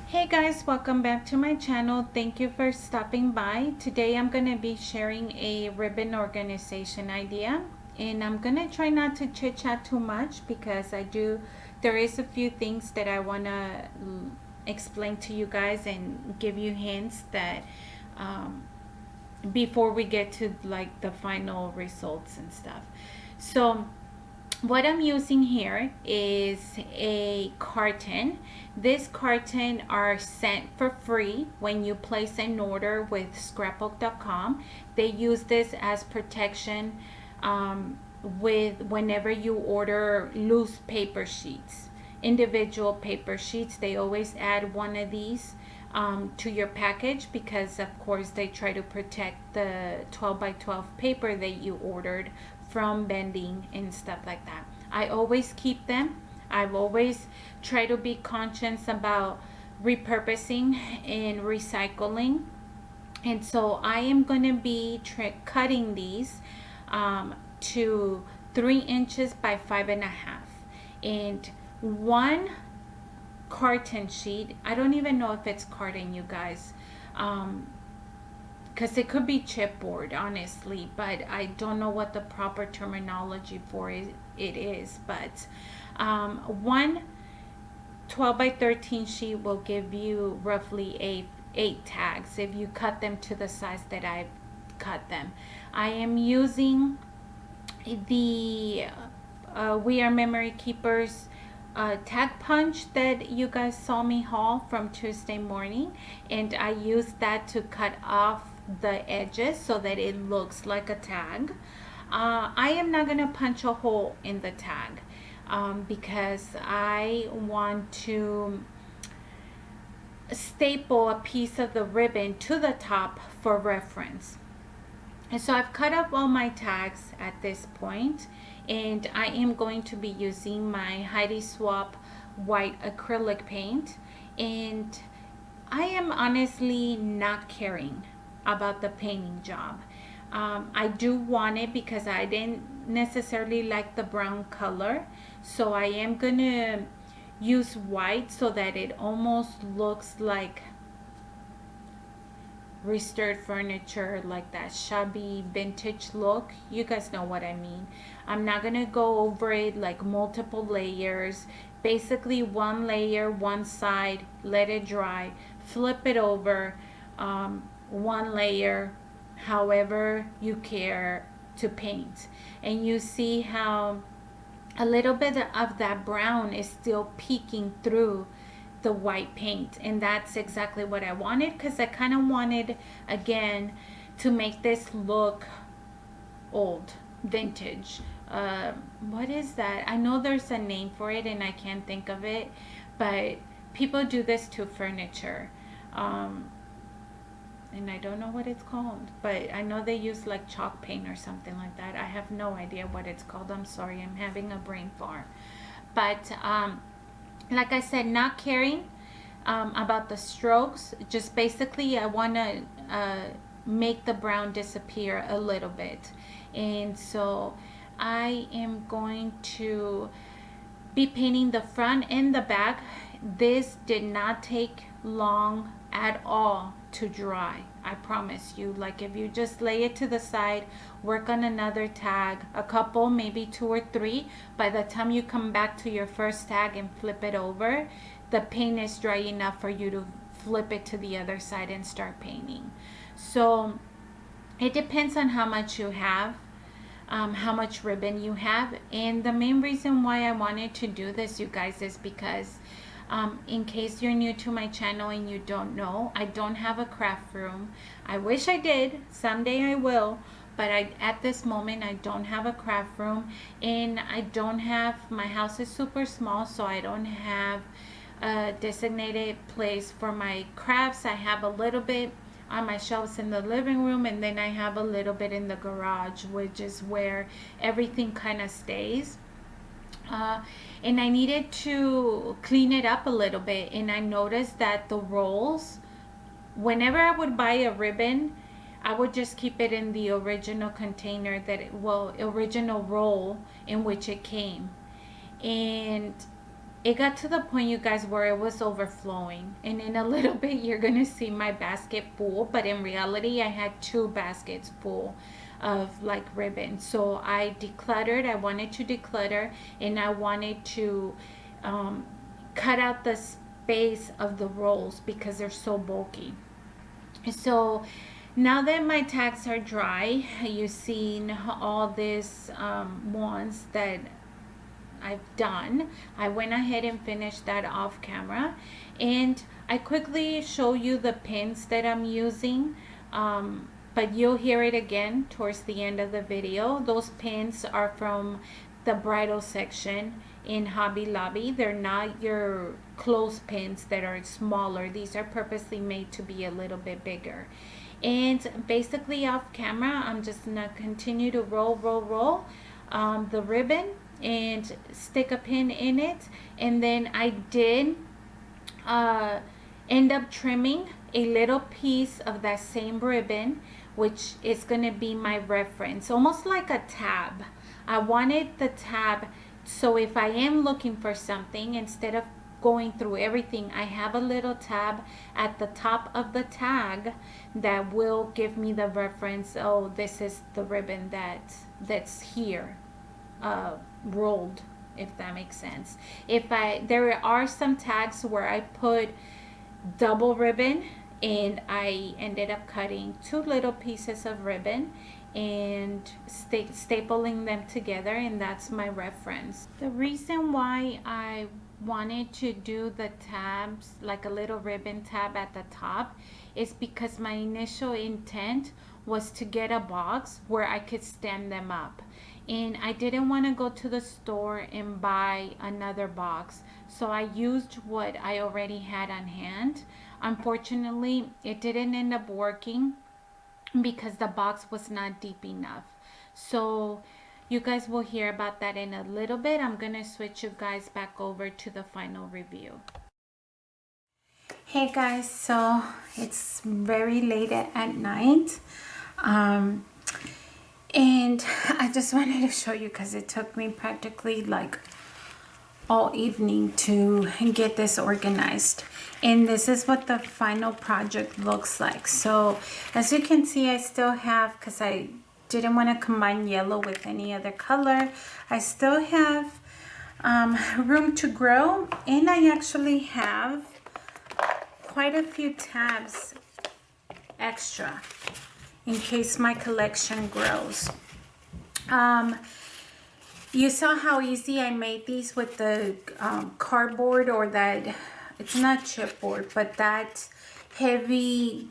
Hey guys, welcome back to my channel. Thank you for stopping by. Today I'm going to be sharing a ribbon organization idea, and I'm going to try not to chit chat too much because there is a few things that I want to explain to you guys and give you hints that before we get to like the final results and stuff. So what I'm using here is a carton. This carton are sent for free when you place an order with scrapbook.com. They use this as protection with whenever you order loose paper sheets, individual paper sheets. They always add one of these to your package because of course they try to protect the 12 by 12 paper that you ordered from bending and stuff like that. I always keep them. I've always tried to be conscious about repurposing and recycling. And so I am going to be cutting these to 3 inches by 5.5. And one carton sheet, I don't even know if it's carton, you guys, because it could be chipboard, honestly, but I don't know what the proper terminology for it is. But one 12 by 13 sheet will give you roughly 8 tags if you cut them to the size that I've cut them. I am using the We Are Memory Keepers tag punch that you guys saw me haul from Tuesday morning, and I used that to cut off the edges so that it looks like a tag. I am not gonna punch a hole in the tag because I want to staple a piece of the ribbon to the top for reference. And so I've cut up all my tags at this point, and I am going to be using my Heidi Swap white acrylic paint, and I am honestly not caring about the painting job. I do want it because I didn't necessarily like the brown color, so I am gonna use white so that it almost looks like restored furniture, like that shabby vintage look. You guys know what I mean. I'm not gonna go over it like multiple layers. Basically one layer, one side, let it dry, flip it over, one layer, however you care to paint. And you see how a little bit of that brown is still peeking through the white paint, and that's exactly what I wanted, because I kind of wanted again to make this look old, vintage. What is that? I know there's a name for it and I can't think of it, but people do this to furniture, and I don't know what it's called, but I know they use like chalk paint or something like that. I have no idea what it's called. I'm sorry, I'm having a brain fart. But like I said, not caring about the strokes. Just basically I want to make the brown disappear a little bit. And so I am going to be painting the front and the back. This did not take long at all to dry, I promise you. Like if you just lay it to the side, work on another tag, a couple, maybe 2 or 3, by the time you come back to your first tag and flip it over, the paint is dry enough for you to flip it to the other side and start painting. So it depends on how much you have, how much ribbon you have. And the main reason why I wanted to do this, you guys, is because in case you're new to my channel and you don't know, I don't have a craft room. I wish I did. Someday I will. But at this moment, I don't have a craft room. And I don't have, my house is super small, so I don't have a designated place for my crafts. I have a little bit on my shelves in the living room, and then I have a little bit in the garage, which is where everything kind of stays. And I needed to clean it up a little bit, and I noticed that the rolls, whenever I would buy a ribbon, I would just keep it in the original container original roll in which it came. And it got to the point, you guys, where it was overflowing, and in a little bit you're gonna see my basket full, but in reality I had 2 baskets full of like ribbon. So I decluttered. I wanted to declutter, and I wanted to cut out the space of the rolls because they're so bulky. So now that my tags are dry, you've seen all these ones that I've done. I went ahead and finished that off camera, and I quickly show you the pins that I'm using, but you'll hear it again towards the end of the video. Those pins are from the bridal section in Hobby Lobby. They're not your clothespins that are smaller. These are purposely made to be a little bit bigger. And basically off camera, I'm just gonna continue to roll the ribbon and stick a pin in it. And then I did end up trimming a little piece of that same ribbon, which is going to be my reference, almost like a tab. I wanted the tab, so if I am looking for something, instead of going through everything, I have a little tab at the top of the tag that will give me the reference. Oh, this is the ribbon that's here, rolled, if that makes sense. There are some tags where I put double ribbon, and I ended up cutting 2 little pieces of ribbon and stapling them together, and that's my reference. The reason why I wanted to do the tabs, like a little ribbon tab at the top, is because my initial intent was to get a box where I could stand them up, and I didn't want to go to the store and buy another box, so I used what I already had on hand. Unfortunately, it didn't end up working because the box was not deep enough. So you guys will hear about that in a little bit. I'm gonna switch you guys back over to the final review. Hey guys, so it's very late at night, and I just wanted to show you, because it took me practically like all evening to get this organized, and this is what the final project looks like. So as you can see, I still have, because I didn't want to combine yellow with any other color, I still have room to grow, and I actually have quite a few tabs extra in case my collection grows. You saw how easy I made these with the cardboard, or that, it's not chipboard, but that heavy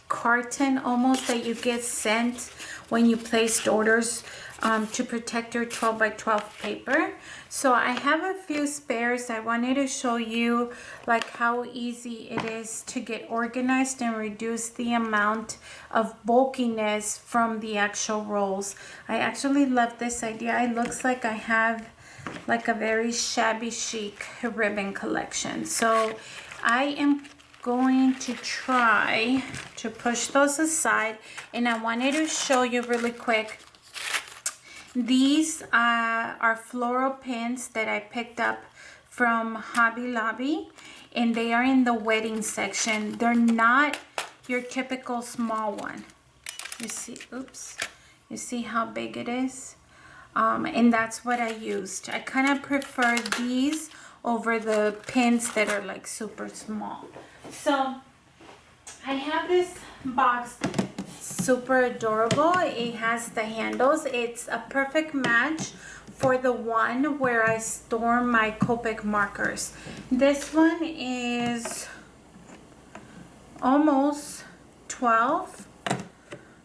carton almost that you get sent when you placed orders to protect your 12 by 12 paper. So I have a few spares. I wanted to show you like how easy it is to get organized and reduce the amount of bulkiness from the actual rolls. I actually love this idea. It looks like I have like a very shabby chic ribbon collection. So I am going to try to push those aside, and I wanted to show you really quick. These are floral pins that I picked up from Hobby Lobby, and they are in the wedding section. They're not your typical small one. You see, oops, you see how big it is? And that's what I used. I kind of prefer these over the pins that are like super small. So I have this box, super adorable. It has the handles. It's a perfect match for the one where I store my Copic markers. This one is almost 12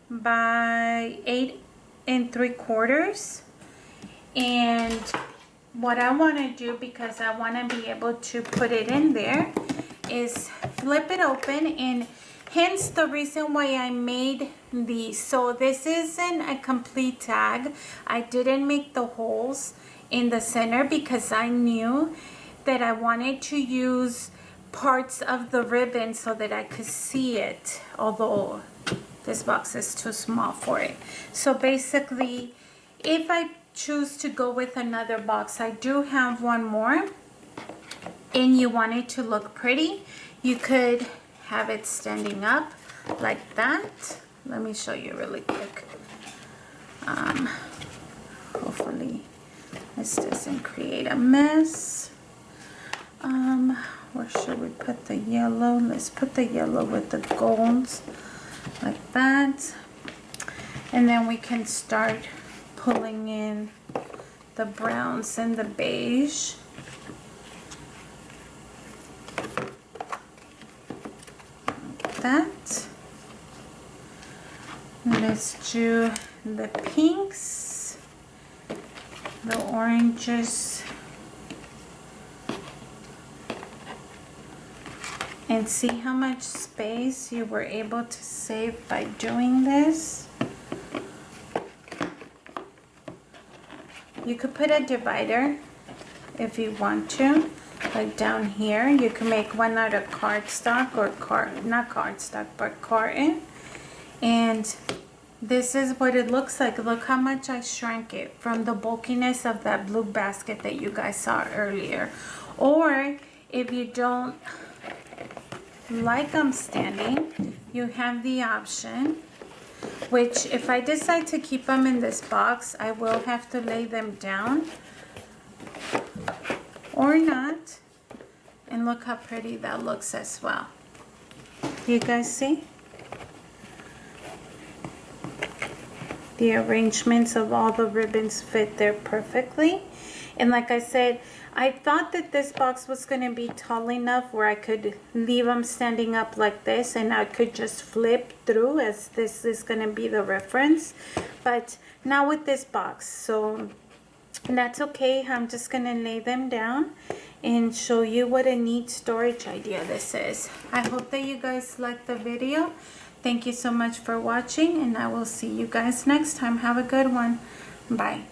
by 8 3/4. And what I want to do, because I want to be able to put it in there, is flip it open, and hence the reason why I made these. So this isn't a complete tag. I didn't make the holes in the center because I knew that I wanted to use parts of the ribbon so that I could see it, although this box is too small for it. So basically, if I choose to go with another box, I do have one more, and you want it to look pretty, you could have it standing up like that. Let me show you really quick. Hopefully this doesn't create a mess. Where should we put the yellow? Let's put the yellow with the golds like that. And then we can start pulling in the browns and the beige. Like that. Let's do the pinks, the oranges, and see how much space you were able to save by doing this. You could put a divider if you want to, like down here. You can make one out of cardstock or not cardstock, but carton. And this is what it looks like. Look how much I shrank it from the bulkiness of that blue basket that you guys saw earlier. Or if you don't like them standing, you have the option, which if I decide to keep them in this box, I will have to lay them down or not. And look how pretty that looks as well. You guys see? The arrangements of all the ribbons fit there perfectly. And like I said, I thought that this box was going to be tall enough where I could leave them standing up like this and I could just flip through, as this is going to be the reference. But not with this box, so that's okay. I'm just going to lay them down and show you what a neat storage idea this is. I hope that you guys liked the video. Thank you so much for watching, and I will see you guys next time. Have a good one. Bye.